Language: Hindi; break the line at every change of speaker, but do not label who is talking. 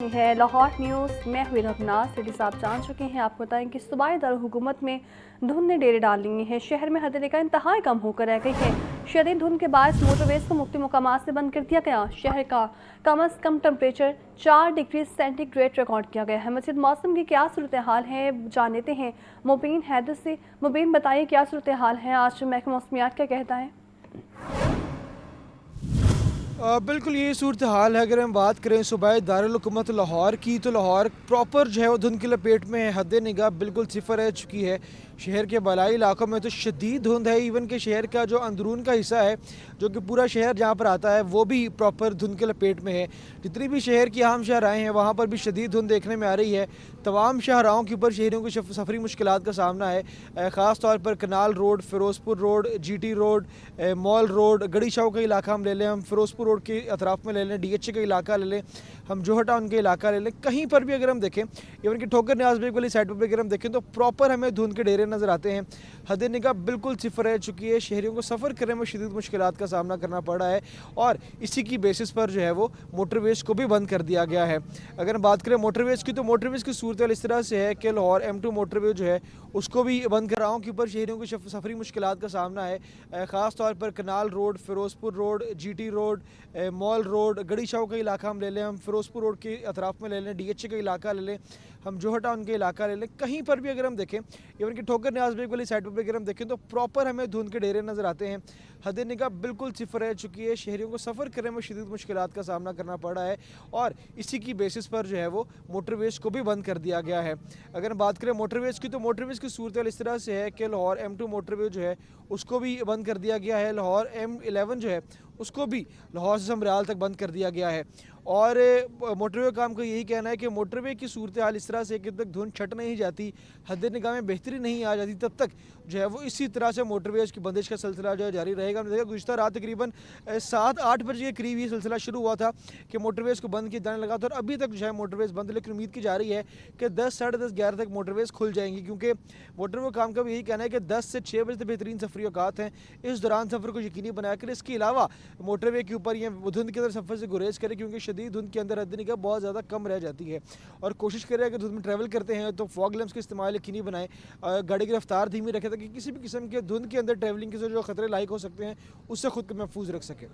है लाहौर न्यूज़। मैं हुई रबना सिटी साहब जान चुके हैं। आपको बताएं कि सूबाई दारुल-हुकूमत में धुंध ने डेरे डाल लिए हैं। शहर में हद का इंतहाई कम होकर रह गई है। शदीद धुंध के बाद मोटरवेज को मुख्तलिफ मकामात से बंद कर दिया गया। शहर का कम अज़ कम टेम्परेचर 4 डिग्री सेंटीग्रेड रिकॉर्ड किया गया है। मज़ीद मौसम की क्या सूरत हाल है जान लेते हैं मुबीन हैदर से। मुबीन बताइए क्या सूरत हाल है, आज महकमा मौसमियात क्या कहता है?
बिल्कुल ये सूरत हाल है। अगर हम बात करें सूबाए दारुल हुकूमत लाहौर की, तो लाहौर प्रॉपर जो है वो धुंध की लपेट में है। हद निगाह बिल्कुल सिफर रह चुकी है। शहर के बलाई इलाकों में तो शदीद धुंध है। इवन के शहर का जो अंदरून का हिस्सा है, जो कि पूरा शहर जहाँ पर आता है, वो भी प्रॉपर धुंध के लपेट में है। जितनी भी शहर की आम शाहराएँ हैं, वहाँ पर भी शदीद धुंध देखने में आ रही है। तमाम शाहराओं के ऊपर शहरियों को सफरी मुश्किलात का सामना है। ख़ास तौर पर canal road, Firozpur road, GT road, mall road, Garhi Shah का इलाका हम ले लें, हम फ़िरोज़पुर रोड के अतराफ़ में ले लें, DH का इलाका ले लें, हम जोहर टाउन के इलाका ले लें, कहीं पर भी अगर हम देखें, इवन कि ठोकर न्याज़ बेग वाली साइड पर भी अगर हम देखें, तो प्रॉपर हमें धुंध के डेरे नज़र आते हैं। हद निगाह बिल्कुल सिफर रह चुकी है। शहरियों को सफ़र करने में शदीद मुश्किलात का सामना करना पड़ रहा है और इसी की बेसिस पर जो है वो मोटरवेज़ को भी बंद कर दिया गया है। अगर हम बात करें मोटरवेज़ की, तो मोटरवेज़ की सूरत इस तरह से है कि लाहौर M2 मोटरवे जो है उसको भी बंद कर राहों के ऊपर शहरियों को सफरी मुश्किलात का सामना है। ख़ास तौर पर canal road, Firozpur road, GT road, mall road, Garhi Shah का इलाका हम ले लें, हम फ़िरोज़पुर रोड के अतराफ़ में ले लें, DH का इलाका ले लें, हम जोहर टाउन के इलाका ले लें, कहीं पर भी अगर हम देखें, इवन कि ठोकर न्याज़ बेग वाली साइड पर अगर हम देखें, तो प्रॉपर हमें धुंध के डेरे नज़र आते हैं। हद निगाह बिल्कुल सिफर रह चुकी है। शहरियों को सफ़र करने में शदीद मुश्किलात का सामना करना पड़ रहा है और इसी की बेसिस पर जो है वो मोटरवेज़ को भी बंद कर दिया गया है। अगर हम बात करें मोटरवेज़ की, तो मोटरवेज़ की सूरत इस तरह से है कि लाहौर M2 मोटरवे जो है उसको भी बंद कर दिया गया है। लाहौर M11 जो है उसको भी लाहौर से समराल तक बंद कर दिया गया है। और मोटरवे काम का यही कहना है कि मोटरवे की सूरत हाल इस तरह से कि जब तक धुंध छट नहीं जाती, हद निगाह में बेहतरी नहीं आ जाती, तब तक जो है वो इसी तरह से मोटरवेज़ की बंदिश का सिलसिला जो है जारी रहेगा। हमने देखा गुज़िश्ता रात तकरीबन 7-8 बजे के करीब ये सिलसिला शुरू हुआ था कि मोटरवेज़ को बंद किया जाने लगा था और अभी तक जो है मोटरवेज़ बंद, लेकिन उम्मीद की जा रही है कि 10, साढ़े 10, 11 तक मोटरवेज़ खुल जाएंगी, क्योंकि मोटरवे काम का भी यही कहना है कि 10 से 6 बजे तक बेहतरीन सफरी औकात हैं। इस दौरान सफ़र को यकीनी बनाया करें। इसके अलावा मोटरवे के ऊपर ये धुंध के अंदर सफ़र से गुरेज करें, क्योंकि शदीद धुंध के अंदर हद निगाह बहुत ज़्यादा कम रह जाती है। और कोशिश करें अगर धुंध में ट्रैवल करते हैं तो फॉग लैंप्स का इस्तेमाल यकीनी बनाएं। गाड़ी की रफ्तार धीमी रखें ताकि किसी भी किस्म के धुंध के अंदर ट्रैवलिंग के जो खतरे लायक हो सकते हैं उससे खुद को महफूज रख सकें।